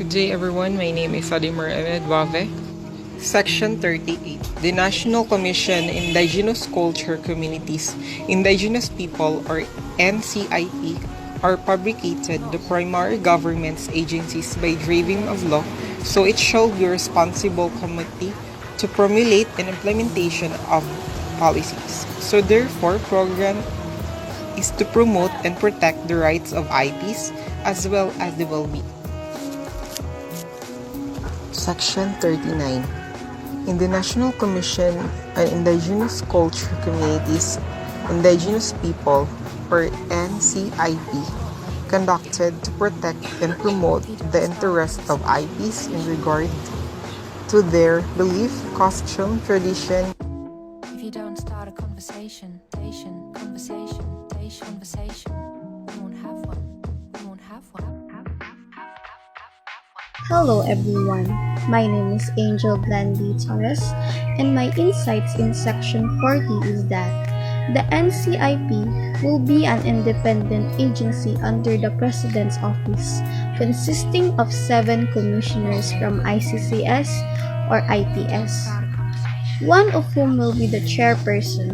Good day everyone, my name is Adimar Edwave. Section 38. The National Commission Indigenous Culture Communities, Indigenous People or NCIP are fabricated the primary government's agencies by driving of law, so it shall be responsible committee to formulate and implementation of policies. So therefore, program is to promote and protect the rights of IPs as well as the well-being. Section 39. In the National Commission on Indigenous Culture Communities, Indigenous People, or NCIP, conducted to protect and promote the interests of IPs in regard to their belief, costume, tradition. If you don't start a conversation, we won't have one. Hello everyone, my name is Angel Blandy Torres, and my insights in Section 40 is that the NCIP will be an independent agency under the President's Office, consisting of 7 commissioners from ICCS or IPS, one of whom will be the chairperson.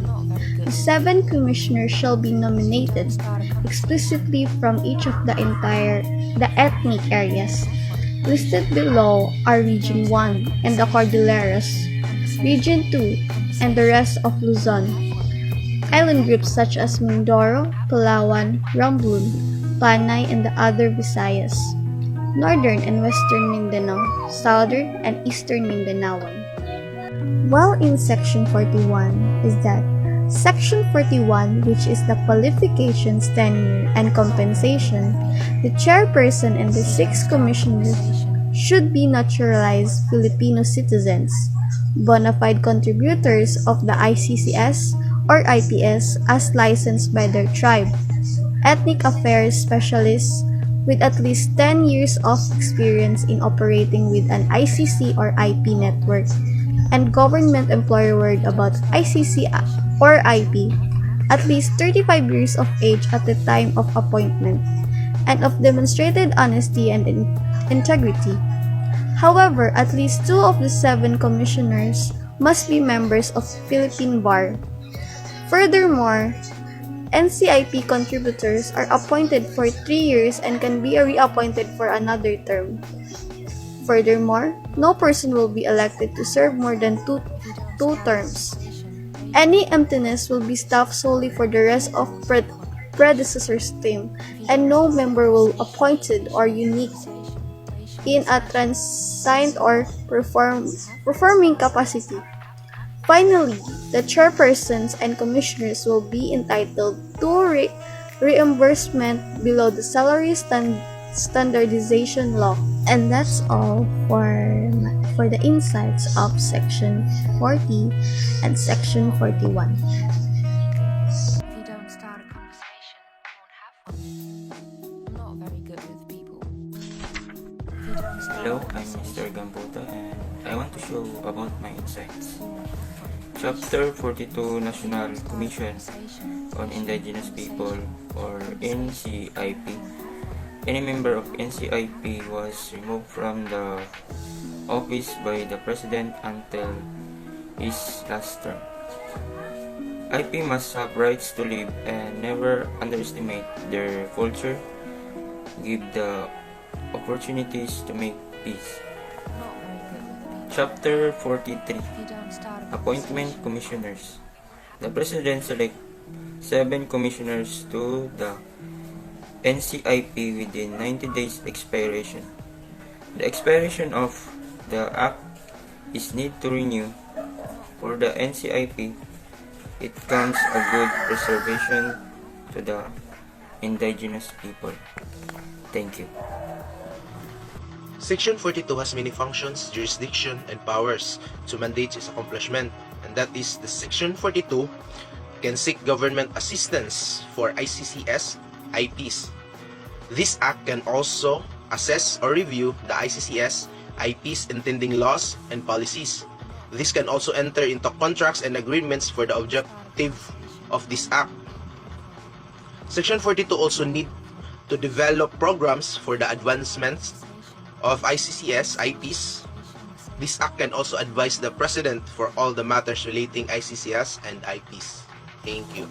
The 7 commissioners shall be nominated explicitly from each of the ethnic areas. Listed below are Region 1 and the Cordilleras, Region 2 and the rest of Luzon, island groups such as Mindoro, Palawan, Rambun, Panay and the other Visayas, Northern and Western Mindanao, Southern and Eastern Mindanaoan. While in Section 41 is that Section 41, which is the qualifications, tenure, and compensation, the chairperson and the 6 commissioners should be naturalized Filipino citizens, bona fide contributors of the ICCS or IPS as licensed by their tribe, ethnic affairs specialists with at least 10 years of experience in operating with an ICC or IP network, and government employer word about ICC or IP, at least 35 years of age at the time of appointment, and of demonstrated honesty and integrity. However, at least 2 of the 7 commissioners must be members of Philippine Bar. Furthermore, NCIP contributors are appointed for 3 years and can be reappointed for another term. Furthermore, no person will be elected to serve more than two terms. Any emptiness will be staffed solely for the rest of predecessor's term, and no member will be appointed or unique in a transient or performing capacity. Finally, the chairpersons and commissioners will be entitled to reimbursement below the salary standardization law. And that's all for the insights of Section 40 and Section 41. If you don't start a conversation, we won't have one. I'm not very good with people. Hello, I'm Mr. Gambuta and I want to show about my insights. Chapter 42 National Commission on Indigenous People or NCIP. Any member of NCIP was removed from the office by the President until his last term. IP must have rights to live and never underestimate their culture, give the opportunities to make peace. Chapter 43 Appointment Commissioners. The President selects 7 commissioners to the NCIP within 90 days expiration. The expiration of the Act is need to renew. For the NCIP, it comes a good preservation to the indigenous people. Thank you. Section 42 has many functions, jurisdiction, and powers to mandate its accomplishment, and that is the Section 42 can seek government assistance for ICCS, IPs. This act can also assess or review the ICCS, IPs intending laws and policies. This can also enter into contracts and agreements for the objective of this act. Section 42 also need to develop programs for the advancements of ICCS, IPs. This act can also advise the President for all the matters relating ICCS and IPs. Thank you.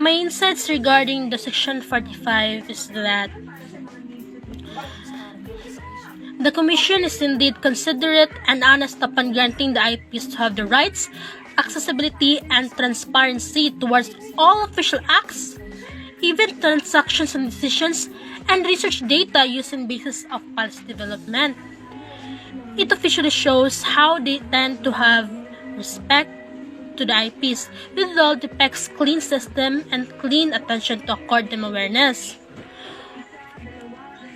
My insights regarding the Section 45 is that the Commission is indeed considerate and honest upon granting the IPs to have the rights, accessibility, and transparency towards all official acts, even transactions and decisions, and research data used in basis of policy development. It officially shows how they tend to have respect to the IPs, with all depicts clean system and clean attention to accord them awareness.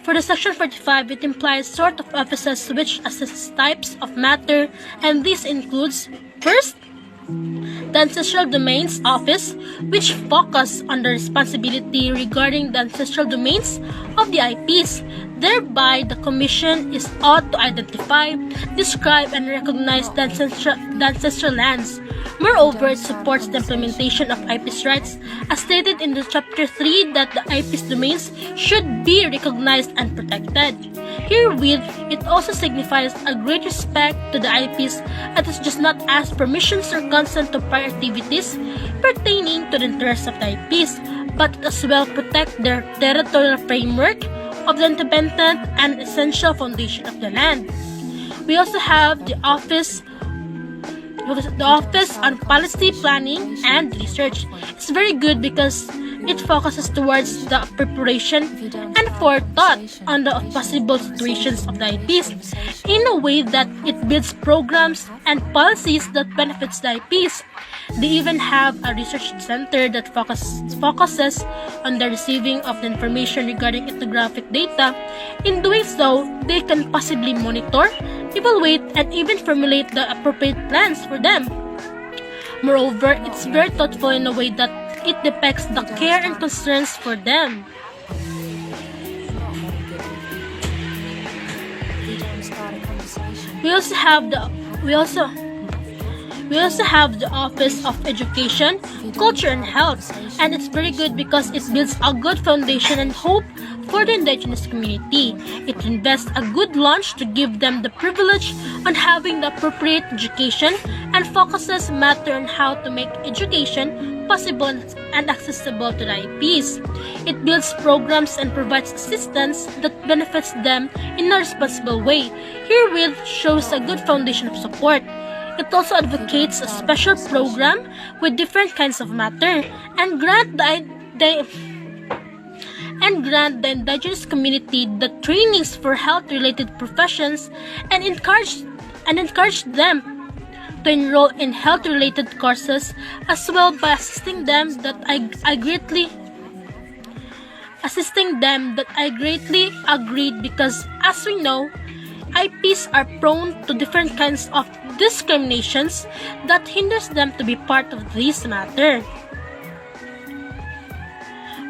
For the Section 45, it implies sort of offices which assess types of matter, and this includes, first, the Ancestral Domains Office, which focus on the responsibility regarding the ancestral domains of the IPs. Thereby, the Commission is ought to identify, describe, and recognize the ancestral lands. Moreover, it supports the implementation of IPs rights, as stated in the Chapter 3 that the IPs domains should be recognized and protected. Herewith, it also signifies a great respect to the IPs, as it does not ask permissions or consent to prior activities pertaining to the interests of the IPs, but as well protect their territorial framework of the independent and essential foundation of the land. We also have the Office on Policy Planning and Research. It's very good because it focuses towards the preparation and forethought on the possible situations of the IPs in a way that it builds programs and policies that benefits the IPs. They even have a research center that focuses on the receiving of the information regarding ethnographic data. In doing so, they can possibly monitor, evaluate, and even formulate the appropriate plans for them. Moreover, it's very thoughtful in a way that it depicts the care and concerns for them. We also have the Office of Education, Culture, and Health, and it's very good because it builds a good foundation and hope for the Indigenous community. It invests a good launch to give them the privilege on having the appropriate education and focuses matter on how to make education possible and accessible to the IPs. It builds programs and provides assistance that benefits them in a responsible way. Herewith shows a good foundation of support. It also advocates a special program with different kinds of matter and grant the Indigenous community the trainings for health-related professions and encourage them to enroll in health-related courses, as well by assisting them that I greatly agreed because, as we know, IPs are prone to different kinds of discriminations that hinders them to be part of this matter.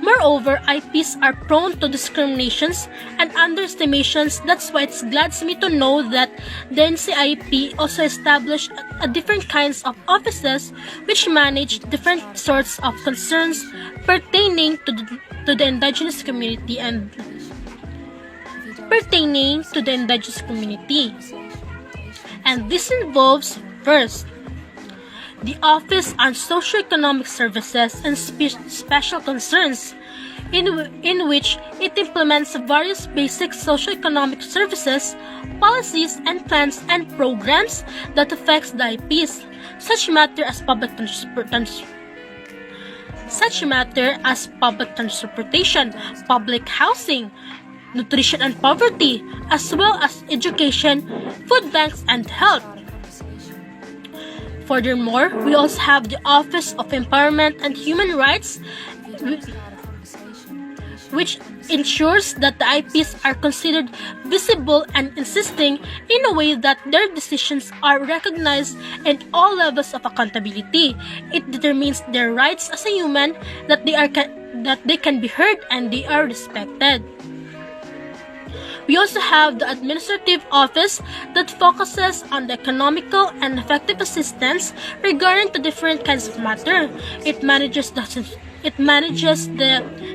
Moreover, IPs are prone to discriminations and underestimations. That's why it glads me to know that the NCIP also established a different kinds of offices which manage different sorts of concerns pertaining to the Indigenous community and And this involves, first, the Office on Socioeconomic Services and Special Concerns, in which it implements various basic socioeconomic services, policies, and plans and programs that affects the IPs, such matter as public transportation, public housing, nutrition and poverty, as well as education, food banks, and health. Furthermore, we also have the Office of Empowerment and Human Rights, which ensures that the IPs are considered visible and insisting in a way that their decisions are recognized in all levels of accountability. It determines their rights as a human, that they that they can be heard and they are respected. We also have the administrative office that focuses on the economical and effective assistance regarding to different kinds of matter. It manages the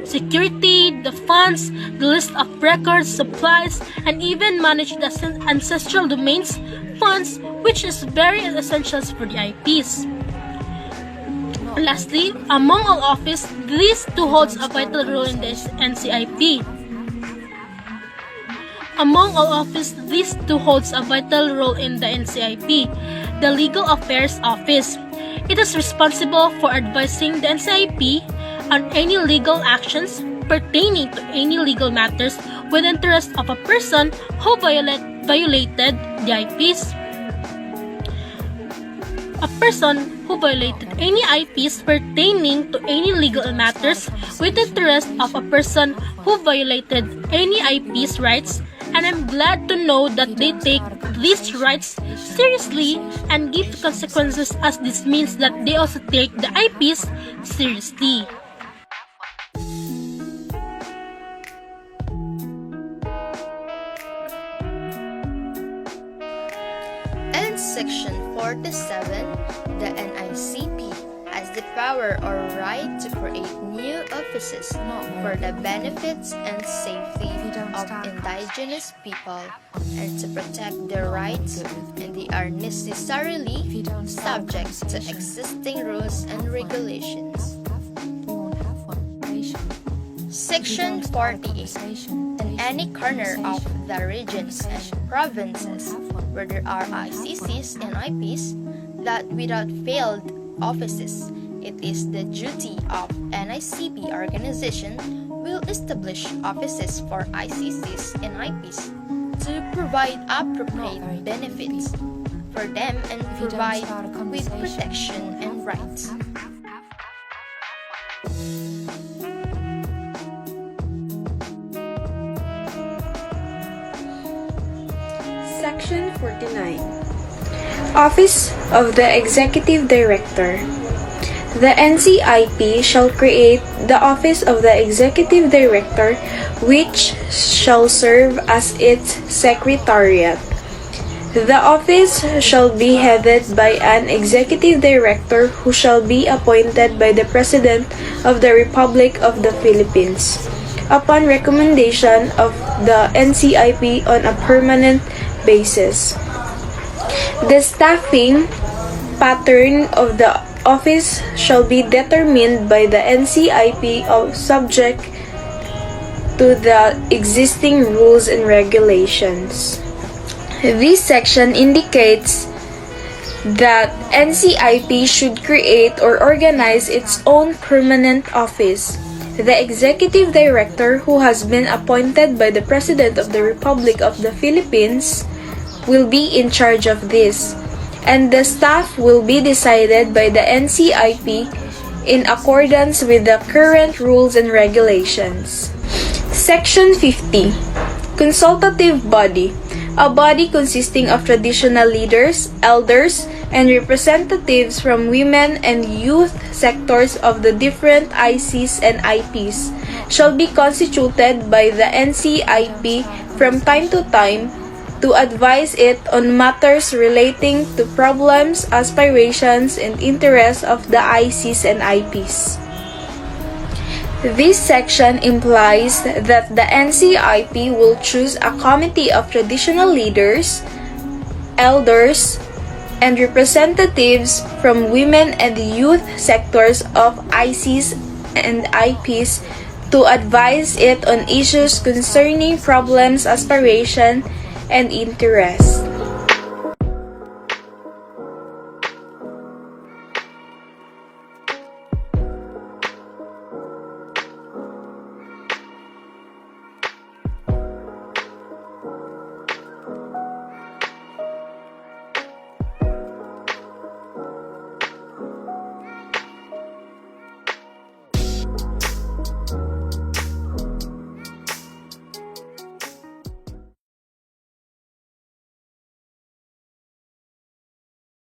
security, the funds, the list of records, supplies, and even manage the ancestral domains funds, which is very essential for the IPs. Lastly, among all office, these two holds a vital role in the NCIP. Among all office, these two holds a vital role in the NCIP, the Legal Affairs Office. It is responsible for advising the NCIP on any legal actions pertaining to any legal matters with interest of a person who violated the IPs. A person who violated any IPs pertaining to any legal matters with interest of a person who violated any IP's rights, and I'm glad to know that they take these rights seriously and give consequences, as this means that they also take the IPs seriously. And Section 47, the NICP has the power or right to create new offices for the benefits and safety of indigenous people and to protect their rights, and they are necessarily subject to existing rules and regulations. Section 48. In any corner of the regions and provinces where there are ICCs and IPs that without failed offices, it is the duty of NICP organization will establish offices for ICCs and IPs to provide appropriate benefits for them and provide with protection and rights. Section 49. Office of the Executive Director. The NCIP shall create the Office of the Executive Director, which shall serve as its Secretariat. The office shall be headed by an Executive Director who shall be appointed by the President of the Republic of the Philippines, upon recommendation of the NCIP on a permanent basis. The staffing pattern of the office shall be determined by the NCIP subject to the existing rules and regulations. This section indicates that NCIP should create or organize its own permanent office. The Executive Director, who has been appointed by the President of the Republic of the Philippines, will be in charge of this, and the staff will be decided by the NCIP in accordance with the current rules and regulations. Section 50. Consultative Body. A body consisting of traditional leaders, elders, and representatives from women and youth sectors of the different ICs and IPs shall be constituted by the NCIP from time to time to advise it on matters relating to problems, aspirations, and interests of the ICs and IPs. This section implies that the NCIP will choose a committee of traditional leaders, elders, and representatives from women and youth sectors of ICs and IPs to advise it on issues concerning problems, aspiration, and interest.